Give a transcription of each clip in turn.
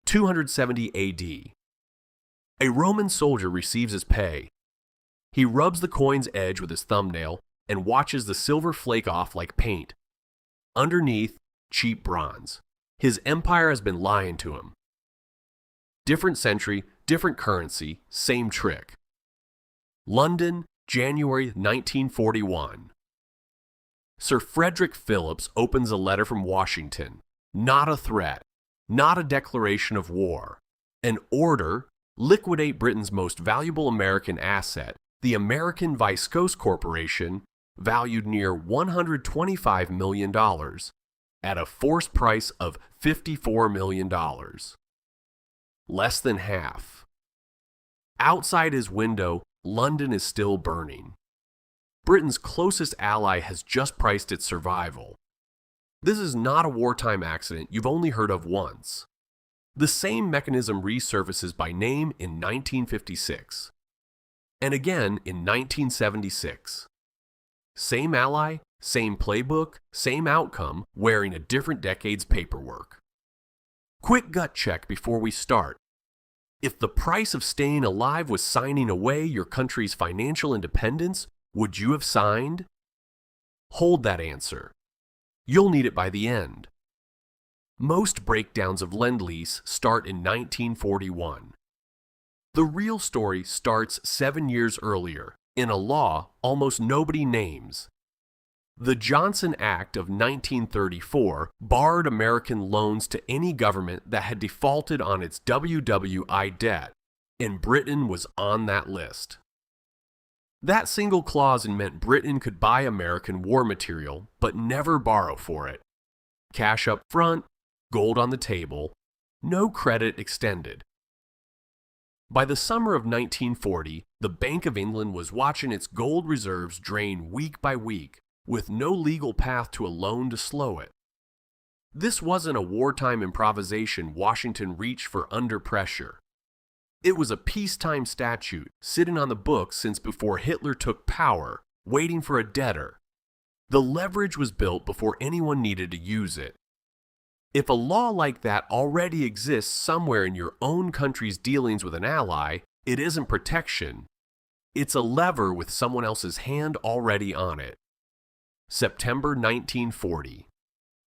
270 AD. A Roman soldier receives his pay. He rubs the coin's edge with his thumbnail and watches the silver flake off like paint. Underneath, cheap bronze. His empire has been lying to him. Different century, different currency, same trick. London, January 1941. Sir Frederick Phillips opens a letter from Washington. Not a threat, not a declaration of war. An order, liquidate Britain's most valuable American asset, the American Viscose Corporation, valued near $125 million, at a force price of $54 million. Less than half. Outside his window, London is still burning. Britain's closest ally has just priced its survival. This is not a wartime accident you've only heard of once. The same mechanism resurfaces by name in 1956, and again in 1976. Same ally, same playbook, same outcome, wearing a different decade's paperwork. Quick gut check before we start. If the price of staying alive was signing away your country's financial independence, would you have signed? Hold that answer. You'll need it by the end. Most breakdowns of Lend-Lease start in 1941. The real story starts 7 years earlier, in a law almost nobody names. The Johnson Act of 1934 barred American loans to any government that had defaulted on its WWII debt, and Britain was on that list. That single clause meant Britain could buy American war material, but never borrow for it. Cash up front, gold on the table, no credit extended. By the summer of 1940, the Bank of England was watching its gold reserves drain week by week, with no legal path to a loan to slow it. This wasn't a wartime improvisation Washington reached for under pressure. It was a peacetime statute sitting on the books since before Hitler took power, waiting for a debtor. The leverage was built before anyone needed to use it. If a law like that already exists somewhere in your own country's dealings with an ally, it isn't protection. It's a lever with someone else's hand already on it. September 1940.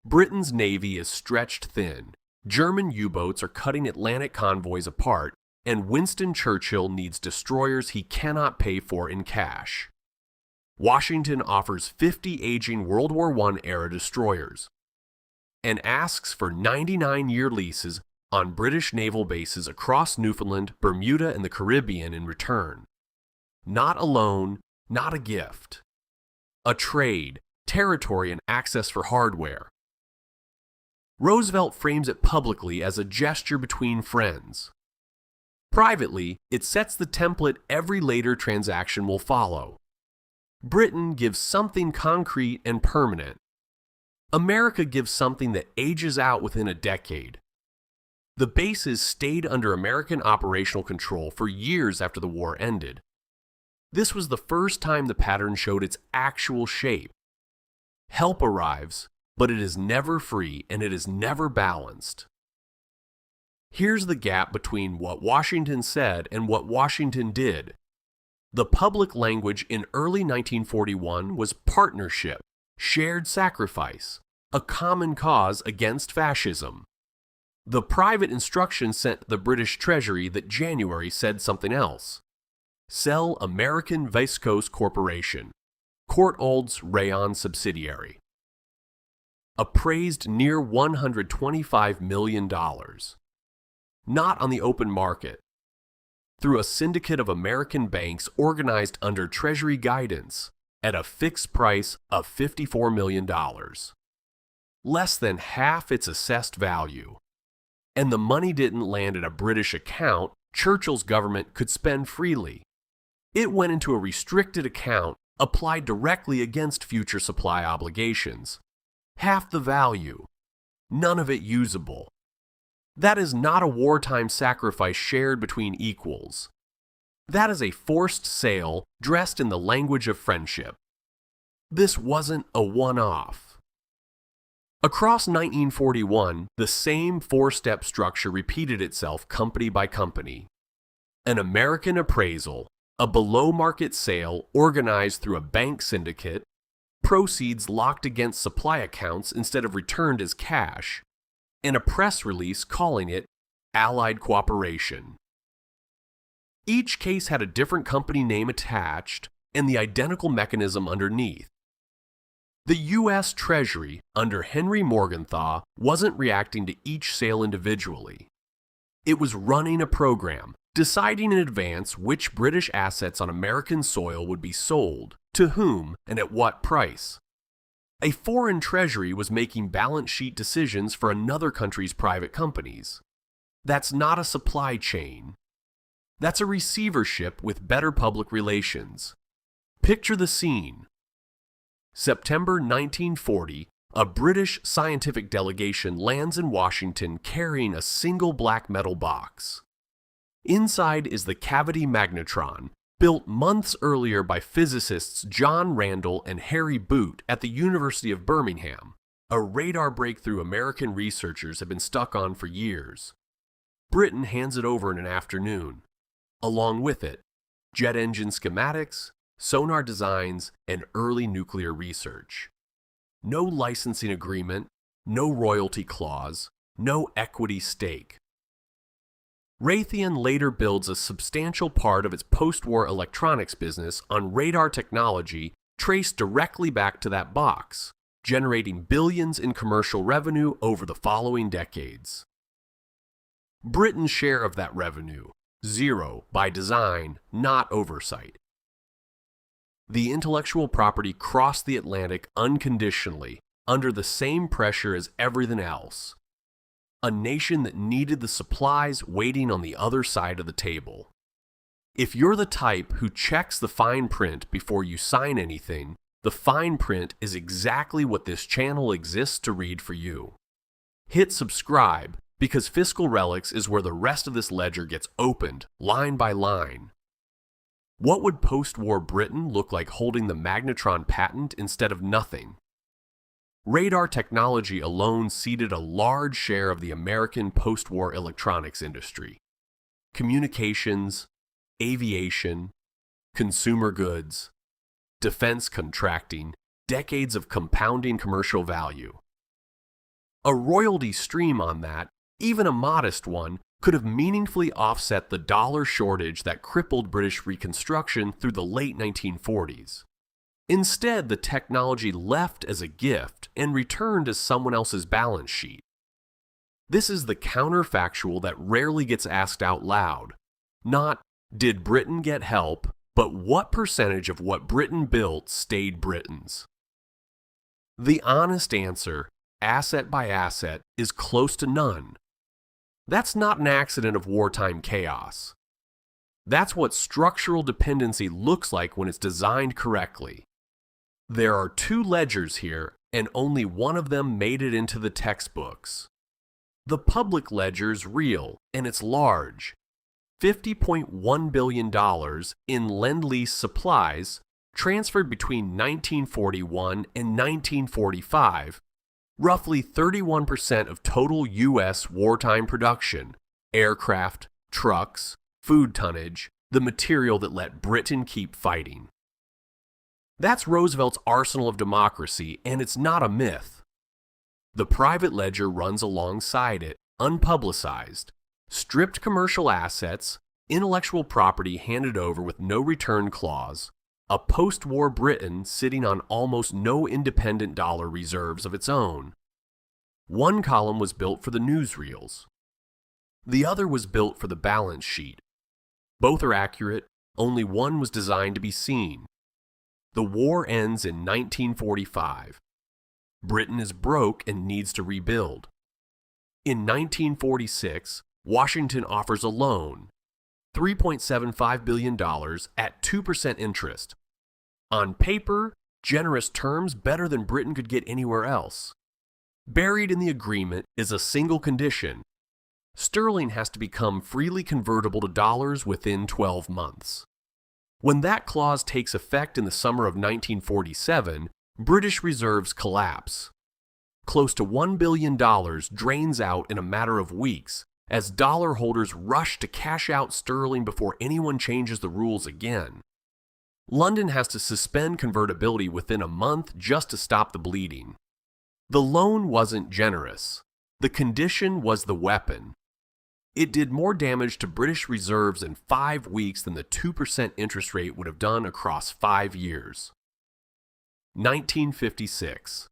Britain's navy is stretched thin. German U-boats are cutting Atlantic convoys apart, and Winston Churchill needs destroyers he cannot pay for in cash. Washington offers 50 aging World War I-era destroyers and asks for 99-year leases on British naval bases across Newfoundland, Bermuda, and the Caribbean in return. Not a loan, not a gift. A trade, territory, and access for hardware. Roosevelt frames it publicly as a gesture between friends. Privately, it sets the template every later transaction will follow. Britain gives something concrete and permanent. America gives something that ages out within a decade. The bases stayed under American operational control for years after the war ended. This was the first time the pattern showed its actual shape. Help arrives, but it is never free and it is never balanced. Here's the gap between what Washington said and what Washington did. The public language in early 1941 was partnership, shared sacrifice, a common cause against fascism. The private instruction sent the British Treasury that January said something else. Sell American Viscose Corporation, Courtaulds Rayon subsidiary. Appraised near $125 million. Not on the open market. Through a syndicate of American banks organized under Treasury guidance at a fixed price of $54 million. Less than half its assessed value. And the money didn't land in a British account Churchill's government could spend freely. It went into a restricted account applied directly against future supply obligations. Half the value. None of it usable. That is not a wartime sacrifice shared between equals. That is a forced sale dressed in the language of friendship. This wasn't a one-off. Across 1941, the same four-step structure repeated itself company by company. An American appraisal, a below-market sale organized through a bank syndicate, proceeds locked against supply accounts instead of returned as cash, and a press release calling it Allied Cooperation. Each case had a different company name attached and the identical mechanism underneath. The U.S. Treasury, under Henry Morgenthau, wasn't reacting to each sale individually. It was running a program, deciding in advance which British assets on American soil would be sold, to whom, and at what price. A foreign treasury was making balance sheet decisions for another country's private companies. That's not a supply chain. That's a receivership with better public relations. Picture the scene. September 1940, a British scientific delegation lands in Washington carrying a single black metal box. Inside is the cavity magnetron, built months earlier by physicists John Randall and Harry Boot at the University of Birmingham, a radar breakthrough American researchers have been stuck on for years. Britain hands it over in an afternoon. Along with it, jet engine schematics, sonar designs, and early nuclear research. No licensing agreement, no royalty clause, no equity stake. Raytheon later builds a substantial part of its post-war electronics business on radar technology traced directly back to that box, generating billions in commercial revenue over the following decades. Britain's share of that revenue, zero by design, not oversight. The intellectual property crossed the Atlantic unconditionally, under the same pressure as everything else. A nation that needed the supplies waiting on the other side of the table. If you're the type who checks the fine print before you sign anything, the fine print is exactly what this channel exists to read for you. Hit subscribe, because Fiscal Relics is where the rest of this ledger gets opened, line by line. What would post-war Britain look like holding the Magnetron patent instead of nothing? Radar technology alone seeded a large share of the American post-war electronics industry. Communications, aviation, consumer goods, defense contracting, decades of compounding commercial value. A royalty stream on that, even a modest one, could have meaningfully offset the dollar shortage that crippled British Reconstruction through the late 1940s. Instead, the technology left as a gift and returned as someone else's balance sheet. This is the counterfactual that rarely gets asked out loud. Not, did Britain get help, but what percentage of what Britain built stayed Britain's? The honest answer, asset by asset, is close to none. That's not an accident of wartime chaos. That's what structural dependency looks like when it's designed correctly. There are two ledgers here, and only one of them made it into the textbooks. The public ledger's real, and it's large. $50.1 billion in Lend-Lease supplies transferred between 1941 and 1945, roughly 31% of total U.S. wartime production, aircraft, trucks, food tonnage, the material that let Britain keep fighting. That's Roosevelt's arsenal of democracy, and it's not a myth. The private ledger runs alongside it, unpublicized. Stripped commercial assets, intellectual property handed over with no return clause, a post-war Britain sitting on almost no independent dollar reserves of its own. One column was built for the newsreels. The other was built for the balance sheet. Both are accurate, only one was designed to be seen. The war ends in 1945. Britain is broke and needs to rebuild. In 1946, Washington offers a loan, $3.75 billion at 2% interest. On paper, generous terms better than Britain could get anywhere else. Buried in the agreement is a single condition. Sterling has to become freely convertible to dollars within 12 months. When that clause takes effect in the summer of 1947, British reserves collapse. close to $1 billion drains out in a matter of weeks as dollar holders rush to cash out sterling before anyone changes the rules again. London has to suspend convertibility within a month just to stop the bleeding. The loan wasn't generous. The condition was the weapon. It did more damage to British reserves in 5 weeks than the 2% interest rate would have done across 5 years. 1956.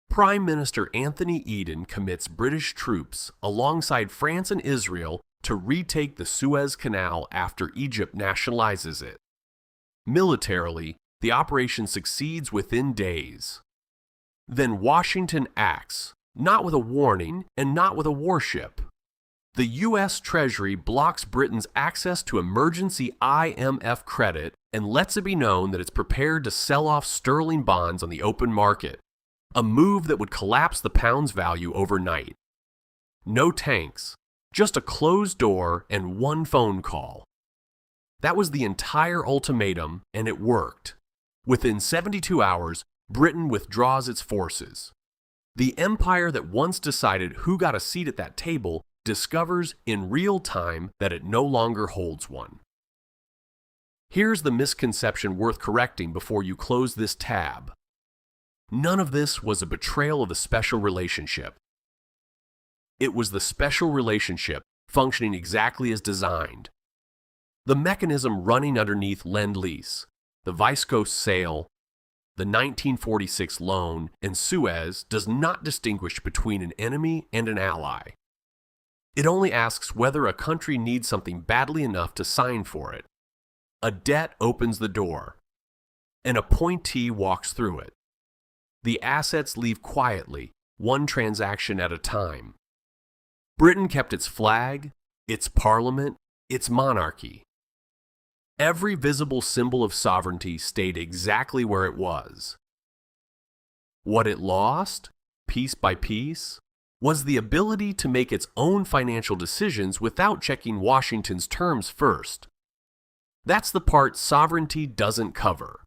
Prime Minister Anthony Eden commits British troops alongside France and Israel to retake the Suez Canal after Egypt nationalizes it. Militarily, the operation succeeds within days. Then Washington acts, not with a warning and not with a warship. The U.S. Treasury blocks Britain's access to emergency IMF credit and lets it be known that it's prepared to sell off sterling bonds on the open market, a move that would collapse the pound's value overnight. No tanks, just a closed door and one phone call. That was the entire ultimatum, and it worked. Within 72 hours, Britain withdraws its forces. The empire that once decided who got a seat at that table discovers in real time that it no longer holds one. Here's the misconception worth correcting before you close this tab. None of this was a betrayal of the special relationship. It was the special relationship functioning exactly as designed. The mechanism running underneath Lend-Lease, the Viscose sale, the 1946 loan, and Suez does not distinguish between an enemy and an ally. It only asks whether a country needs something badly enough to sign for it. A debt opens the door. An appointee walks through it. The assets leave quietly, one transaction at a time. Britain kept its flag, its parliament, its monarchy. Every visible symbol of sovereignty stayed exactly where it was. What it lost, piece by piece, was the ability to make its own financial decisions without checking Washington's terms first. That's the part sovereignty doesn't cover.